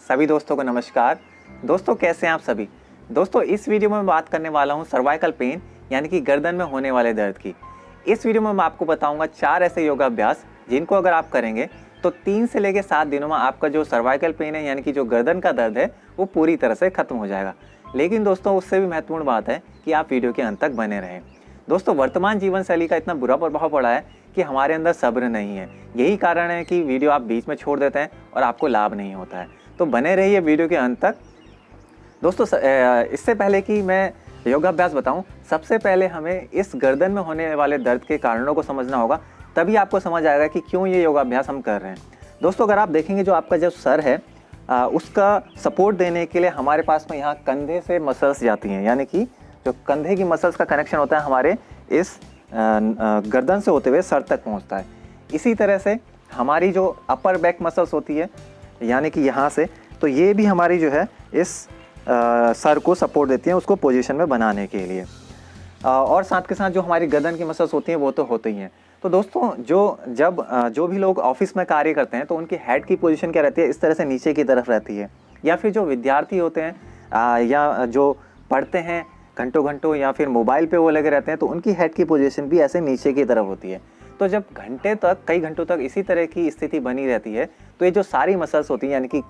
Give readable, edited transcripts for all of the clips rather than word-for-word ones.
सभी दोस्तों को नमस्कार। दोस्तों कैसे हैं आप सभी। दोस्तों इस वीडियो में मैं बात करने वाला हूं सर्वाइकल पेन यानी कि गर्दन में होने वाले दर्द की। इस वीडियो में मैं आपको बताऊंगा 4 ऐसे योगाभ्यास जिनको अगर आप करेंगे तो 3 से लेकर 7 दिनों में आपका जो सर्वाइकल पेन है यानी कि जो गर्दन का दर्द है वो पूरी तरह से खत्म हो जाएगा। लेकिन दोस्तों उससे भी महत्वपूर्ण बात है कि आप वीडियो के अंत तक बने रहें। दोस्तों वर्तमान जीवन शैली का इतना बुरा प्रभाव पड़ा है कि हमारे अंदर सब्र नहीं है। यही कारण है कि वीडियो आप बीच में छोड़ देते हैं और आपको लाभ नहीं होता है। तो बने रहिए वीडियो के अंत तक। दोस्तों इससे पहले कि मैं योगाभ्यास बताऊं, सबसे पहले हमें इस गर्दन में होने वाले दर्द के कारणों को समझना होगा, तभी आपको समझ आएगा कि क्यों ये योगाभ्यास हम कर रहे हैं। दोस्तों अगर आप देखेंगे जो आपका जो सर है उसका सपोर्ट देने के लिए हमारे पास में यहाँ कंधे से मसल्स जाती हैं, यानी कि जो कंधे की मसल्स का कनेक्शन होता है हमारे इस गर्दन से होते हुए सर तक पहुँचता है। इसी तरह से हमारी जो अपर बैक मसल्स होती है यानी कि यहाँ से, तो ये भी हमारी जो है इस सर को सपोर्ट देती हैं उसको पोजीशन में बनाने के लिए। और साथ के साथ जो हमारी गर्दन की मसल्स होती हैं वो तो होती ही हैं। तो दोस्तों जो भी लोग ऑफिस में कार्य करते हैं तो उनकी हेड की पोजीशन क्या रहती है, इस तरह से नीचे की तरफ रहती है। या फिर जो विद्यार्थी होते हैं या जो पढ़ते हैं घंटों घंटों या फिर मोबाइल पे वो लगे रहते हैं तो उनकी हेड की पोजीशन भी ऐसे नीचे की तरफ होती है। तो जब कई घंटों तक इसी तरह की स्थिति बनी रहती है तो ये जो सारी मसल्स होती हैं यानी कि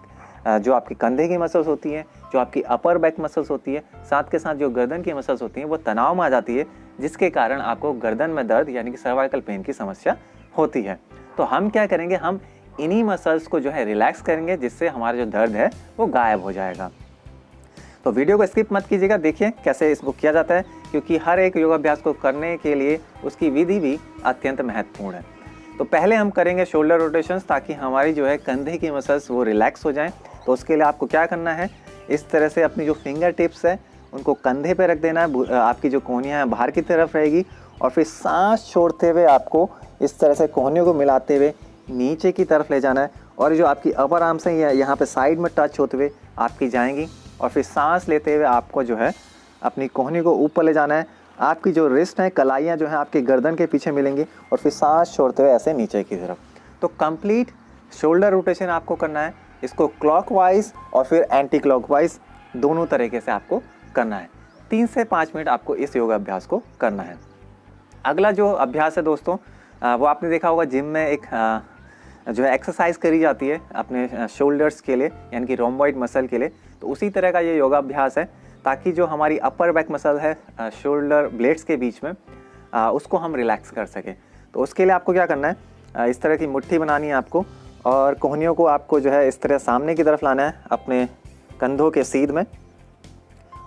जो आपकी कंधे की मसल्स होती हैं, जो आपकी अपर बैक मसल्स होती है, साथ के साथ जो गर्दन की मसल्स होती हैं वो तनाव में आ जाती है, जिसके कारण आपको गर्दन में दर्द यानी कि सर्वाइकल पेन की समस्या होती है। तो हम क्या करेंगे, हम इन्हीं मसल्स को जो है रिलैक्स करेंगे, जिससे हमारा जो दर्द है वो गायब हो जाएगा। तो वीडियो को स्किप मत कीजिएगा, देखिए कैसे इसको किया जाता है, क्योंकि हर एक योगाभ्यास को करने के लिए उसकी विधि भी अत्यंत महत्वपूर्ण है। तो पहले हम करेंगे शोल्डर रोटेशंस, ताकि हमारी जो है कंधे की मसल्स वो रिलैक्स हो जाएं। तो उसके लिए आपको क्या करना है, इस तरह से अपनी जो फिंगर टिप्स है उनको कंधे पे रख देना है, आपकी जो कोहनियाँ हैं बाहर की तरफ रहेगी, और फिर सांस छोड़ते हुए आपको इस तरह से कोहनियों को मिलाते हुए नीचे की तरफ ले जाना है। और जो आपकी अपर आर्म्स हैं यहाँ पे साइड में टच होते हुए आपकी जाएंगी, और फिर सांस लेते हुए आपको जो है अपनी कोहनी को ऊपर ले जाना है। आपकी जो रिस्ट है, कलाइयाँ जो हैं आपके गर्दन के पीछे मिलेंगी, और फिर सांस छोड़ते हुए ऐसे नीचे की तरफ। तो कंप्लीट शोल्डर रोटेशन आपको करना है, इसको क्लॉकवाइज और फिर एंटी क्लॉकवाइज दोनों तरीके से आपको करना है। 3 से 5 मिनट आपको इस योगाभ्यास को करना है। अगला जो अभ्यास है दोस्तों वो आपने देखा होगा जिम में एक जो है एक्सरसाइज करी जाती है अपने शोल्डर्स के लिए यानी कि रोम्बॉइड मसल के लिए। तो उसी तरह का ये योगाभ्यास है, ताकि जो हमारी अपर बैक मसल है शोल्डर ब्लेड्स के बीच में उसको हम रिलैक्स कर सकें। तो उसके लिए आपको क्या करना है, इस तरह की मुट्ठी बनानी है आपको, और कोहनियों को आपको जो है इस तरह सामने की तरफ लाना है अपने कंधों के सीध में,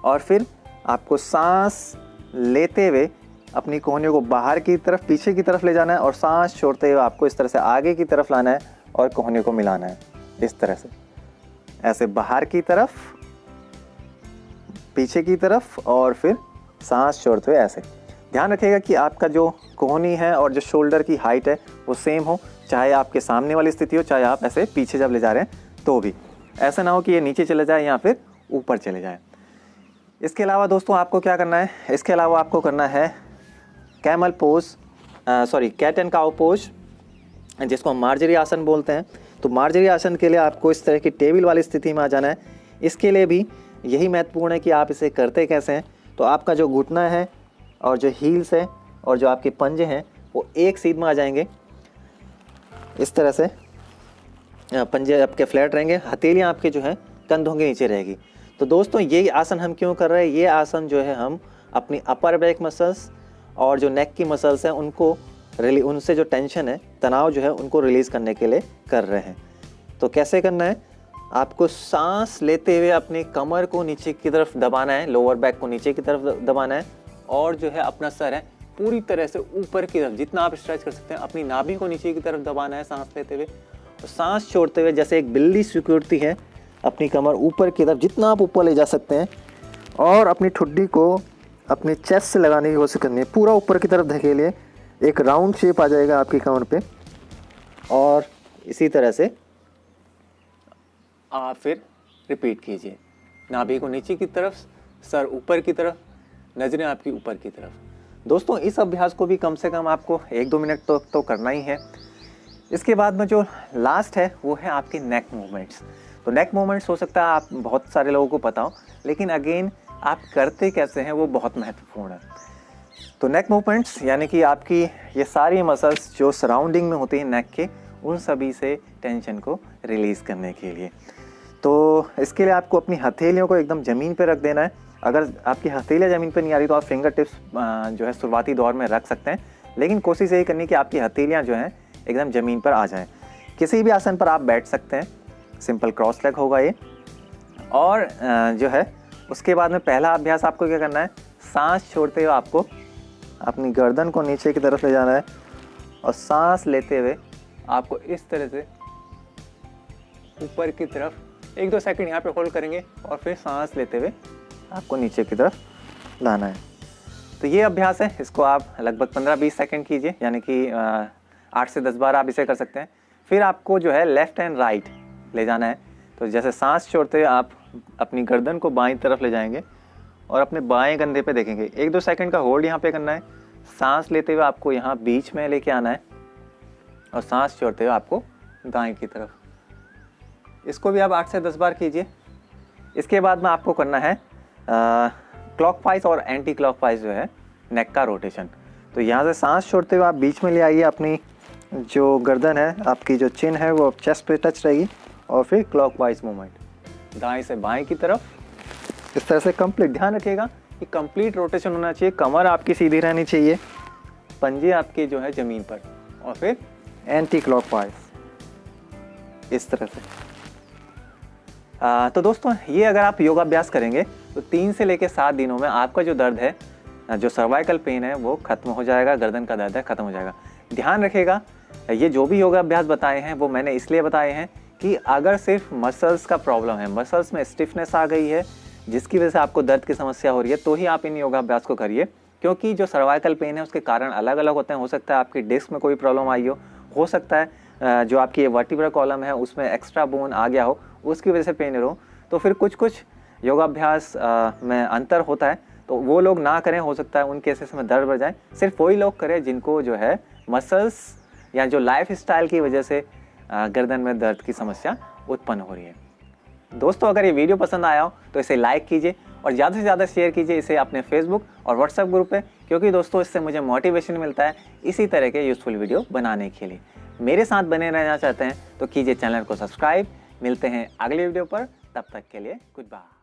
और फिर आपको सांस लेते हुए अपनी कोहनियों को बाहर की तरफ पीछे की तरफ ले जाना है, और सांस छोड़ते हुए आपको इस तरह से आगे की तरफ लाना है और कोहनियों को मिलाना है इस तरह से, ऐसे बाहर की तरफ पीछे की तरफ, और फिर सांस छोड़ते हुए ऐसे। ध्यान रखिएगा कि आपका जो कोहनी है और जो शोल्डर की हाइट है वो सेम हो, चाहे आपके सामने वाली स्थिति हो, चाहे आप ऐसे पीछे जब ले जा रहे हैं तो भी ऐसा ना हो कि ये नीचे चले जाए या फिर ऊपर चले जाए। इसके अलावा दोस्तों आपको क्या करना है, इसके अलावा आपको करना है camel pose, cat and cow pose, जिसको हम मार्जरी आसन बोलते हैं। तो मार्जरी आसन के लिए आपको इस तरह की टेबल वाली स्थिति में आ जाना है। इसके लिए भी यही महत्वपूर्ण है कि आप इसे करते कैसे हैं। तो आपका जो घुटना है और जो हील्स है और जो आपके पंजे हैं वो एक सीध में आ जाएंगे, इस तरह से पंजे आपके फ्लैट रहेंगे, हथेलियाँ आपके जो है कंधों के नीचे रहेगी। तो दोस्तों ये आसन हम क्यों कर रहे हैं, ये आसन जो है हम अपनी अपर बैक मसल्स और जो नेक की मसल्स हैं उनसे जो टेंशन है, तनाव जो है उनको रिलीज़ करने के लिए कर रहे हैं। तो कैसे करना है, आपको सांस लेते हुए अपनी कमर को नीचे की तरफ दबाना है, लोअर बैक को नीचे की तरफ दबाना है, और जो है अपना सर है पूरी तरह से ऊपर की तरफ जितना आप स्ट्रेच कर सकते हैं अपनी नाभि को नीचे की तरफ दबाना है सांस लेते हुए, और सांस छोड़ते हुए जैसे एक बिल्ली सिक्योरिटी है अपनी कमर ऊपर की तरफ जितना आप ऊपर ले जा सकते हैं, और अपनी ठुड्डी को अपने चेस्ट से लगाने की कोशिश करनी है, पूरा ऊपर की तरफ धकेलिए, एक राउंड शेप आ जाएगा आपकी कमर पे। और इसी तरह से आप फिर रिपीट कीजिए, नाभि को नीचे की तरफ, सर ऊपर की तरफ, नजरें आपकी ऊपर की तरफ। दोस्तों इस अभ्यास को भी कम से कम आपको 1-2 मिनट तो करना ही है। इसके बाद में जो लास्ट है वो है आपके नेक मूवमेंट्स। तो नेक मूवमेंट्स हो सकता है आप बहुत सारे लोगों को पता हो, लेकिन अगेन आप करते कैसे हैं वो बहुत महत्वपूर्ण है। तो नेक मूवमेंट्स यानी कि आपकी ये सारी मसल्स जो सराउंडिंग में होती हैं नेक के, उन सभी से टेंशन को रिलीज़ करने के लिए। तो इसके लिए आपको अपनी हथेलियों को एकदम ज़मीन पे रख देना है। अगर आपकी हथेलियाँ ज़मीन पे नहीं आ रही तो आप फिंगर टिप्स जो है शुरुआती दौर में रख सकते हैं, लेकिन कोशिश यही करनी कि आपकी हथेलियाँ जो हैं एकदम ज़मीन पर आ जाएं। किसी भी आसन पर आप बैठ सकते हैं, सिंपल क्रॉस लेग होगा ये। और जो है उसके बाद में पहला अभ्यास आपको क्या करना है, सांस छोड़ते हुए आपको अपनी गर्दन को नीचे की तरफ ले जाना है और सांस लेते हुए आपको इस तरह से ऊपर की तरफ 1-2 सेकंड यहाँ पे होल्ड करेंगे और फिर सांस लेते हुए आपको नीचे की तरफ लाना है। तो ये अभ्यास है, इसको आप लगभग 15-20 सेकंड कीजिए, यानी कि 8 से 10 बार आप इसे कर सकते हैं। फिर आपको जो है लेफ़्ट एंड राइट ले जाना है। तो जैसे सांस छोड़ते हुए आप अपनी गर्दन को बाईं तरफ ले जाएंगे और अपने बाएं कंधे पे देखेंगे। 1-2 सेकंड का होल्ड यहाँ पे करना है। सांस लेते हुए आपको यहाँ बीच में लेके आना है और सांस छोड़ते हुए आपको दाएं की तरफ। इसको भी आप 8 से 10 बार कीजिए। इसके बाद में आपको करना है क्लॉकवाइज और एंटी क्लॉकवाइज जो है नेक का रोटेशन। तो यहाँ से सांस छोड़ते हुए आप बीच में ले आइए, अपनी जो गर्दन है, आपकी जो चिन है वो चेस्ट पे टच रहेगी और फिर क्लॉकवाइज मूवमेंट दाएं से बाएं की तरफ। इस तरह से कंप्लीट ध्यान रखिएगा कि कंप्लीट रोटेशन होना चाहिए। कमर आपकी सीधी रहनी चाहिए, पंजे आपके जो है ज़मीन पर, और फिर एंटी क्लॉकवाइज इस तरह से। तो दोस्तों ये अगर आप योगाभ्यास करेंगे तो 3 से लेकर 7 दिनों में आपका जो दर्द है, जो सर्वाइकल पेन है वो खत्म हो जाएगा, गर्दन का दर्द है खत्म हो जाएगा। ध्यान रखिएगा, ये जो भी योगाभ्यास बताए हैं वो मैंने इसलिए बताए हैं कि अगर सिर्फ मसल्स का प्रॉब्लम है, मसल्स में स्टिफनेस आ गई है जिसकी वजह से आपको दर्द की समस्या हो रही है, तो ही आप इन योगाभ्यास को करिए। क्योंकि जो सर्वाइकल पेन है उसके कारण अलग अलग होते हैं। हो सकता है आपकी डिस्क में कोई प्रॉब्लम आई हो सकता है जो आपकी ये वर्टिब्रल कॉलम है उसमें एक्स्ट्रा बोन आ गया हो, उसकी वजह से पेन हो। तो फिर कुछ योगाभ्यास में अंतर होता है, तो वो लोग ना करें, हो सकता है उन केसेस में दर्द बढ़ जाए। सिर्फ वही लोग करें जिनको जो है मसल्स या जो लाइफ स्टाइल की वजह से गर्दन में दर्द की समस्या उत्पन्न हो रही है। दोस्तों अगर ये वीडियो पसंद आया हो तो इसे लाइक कीजिए और ज़्यादा से ज़्यादा शेयर कीजिए इसे अपने फेसबुक और व्हाट्सएप ग्रुप पे, क्योंकि दोस्तों इससे मुझे मोटिवेशन मिलता है इसी तरह के यूज़फुल वीडियो बनाने के लिए। मेरे साथ बने रहना चाहते हैं तो कीजिए चैनल को सब्सक्राइब। मिलते हैं अगले वीडियो पर, तब तक के लिए गुड बाय।